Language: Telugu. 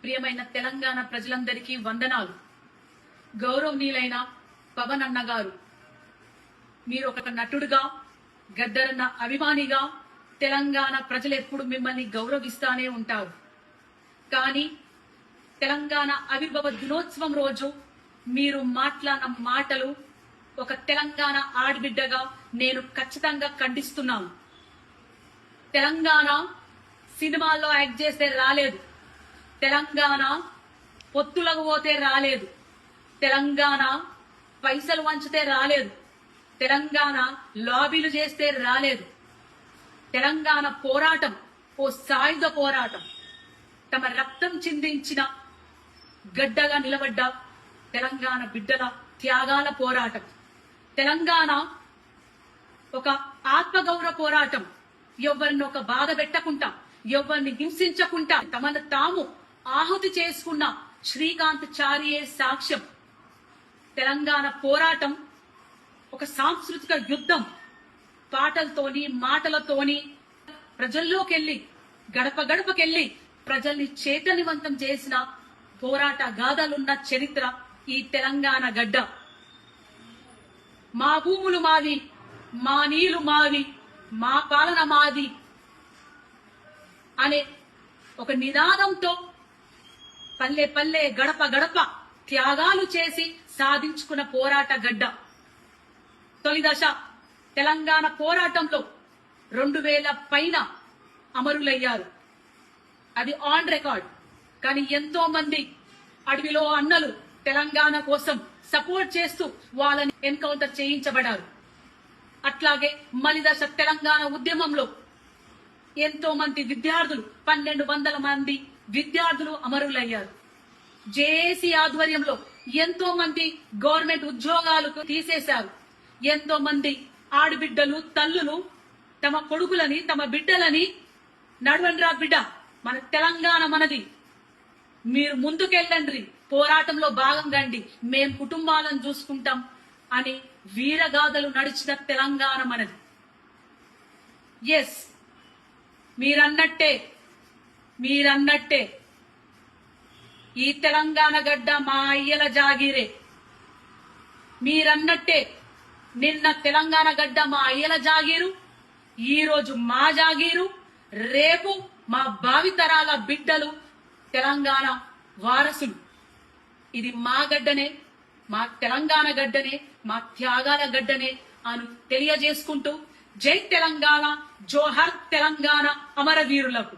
ప్రియమైన తెలంగాణ ప్రజలందరికీ వందనాలు. గౌరవనీయులైన పవన్ అన్న గారు, మీరు ఒక నటుడుగా, గద్దరన్న అభిమానిగా తెలంగాణ ప్రజలు ఎప్పుడు మిమ్మల్ని గౌరవిస్తానే ఉంటారు. కానీ తెలంగాణ ఆవిర్భావ దినోత్సవం రోజు మీరు మాట్లాడిన మాటలు ఒక తెలంగాణ ఆడబిడ్డగా నేను ఖచ్చితంగా ఖండిస్తున్నాను. తెలంగాణ సినిమాల్లో యాక్ట్ చేస్తే రాలేదు, తెలంగాణ పొత్తులకు పోతే రాలేదు, తెలంగాణ పైసలు వంచితే రాలేదు, తెలంగాణ లాబీలు చేస్తే రాలేదు. తెలంగాణ పోరాటం ఓ సాయుధ పోరాటం. తమ రక్తం చిందించిన గడ్డగా నిలబడ్డ తెలంగాణ బిడ్డల త్యాగాల పోరాటం. తెలంగాణ ఒక ఆత్మగౌరవ పోరాటం. ఎవరిని ఒక బాధ పెట్టకుండా, ఎవరిని హింసించకుండా తమను తాము ఆహుతి చేసుకున్న శ్రీకాంత్ చారియే సాక్ష్యం. తెలంగాణ పోరాటం ఒక సాంస్కృతిక యుద్ధం. పాటలతోని, మాటలతోని ప్రజల్లోకెళ్లి, గడప గడపకెళ్లి ప్రజల్ని చైతన్యవంతం చేసిన పోరాట గాథలున్న చరిత్ర ఈ తెలంగాణ గడ్డ. మా భూములు మావి, మా నీళ్లు మావి, మా పాలన మాది అనే ఒక నినాదంతో పల్లె పల్లె, గడప గడప త్యాగాలు చేసి సాధించుకున్న పోరాట గడ్డ. తొలి దశ తెలంగాణ పోరాటంలో 2000 పైన అమరులయ్యారు. అది ఆన్ రికార్డ్. కానీ ఎంతో మంది అడవిలో అన్నలు తెలంగాణ కోసం సపోర్ట్ చేస్తూ వాళ్ళని ఎన్కౌంటర్ చేయించబడ్డారు. అట్లాగే మలి దశ తెలంగాణ ఉద్యమంలో ఎంతో మంది విద్యార్థులు, 1200 మంది విద్యార్థులు అమరులయ్యారు. జేఏసీ ఆధ్వర్యంలో ఎంతో మంది గవర్నమెంట్ ఉద్యోగాలు తీసేశారు. ఎంతో మంది ఆడబిడ్డలు, తల్లులు తమ కొడుకులని, తమ బిడ్డలని నడవండ్రా బిడ్డ, మన తెలంగాణ మనది, మీరు ముందుకెళ్ళండి, పోరాటంలో భాగంగా మేం కుటుంబాలను చూసుకుంటాం అని వీరగాథలు నడిచిన తెలంగాణ మనది. ఎస్, మీరన్నట్టే ఈ తెలంగాణ గడ్డ మా అయ్యల జాగీరే. మీరన్నట్టే నిన్న తెలంగాణ గడ్డ మా అయ్యల జాగీరు, ఈ రోజు మా జాగీరు, రేపు మా భావితరాల బిడ్డలు తెలంగాణ వారసులు. ఇది మా గడ్డనే, మా తెలంగాణ గడ్డనే, మా త్యాగాల గడ్డనే అని తెలియజేసుకుంటూ జై తెలంగాణ, జోహర్ తెలంగాణ అమరవీరులకు.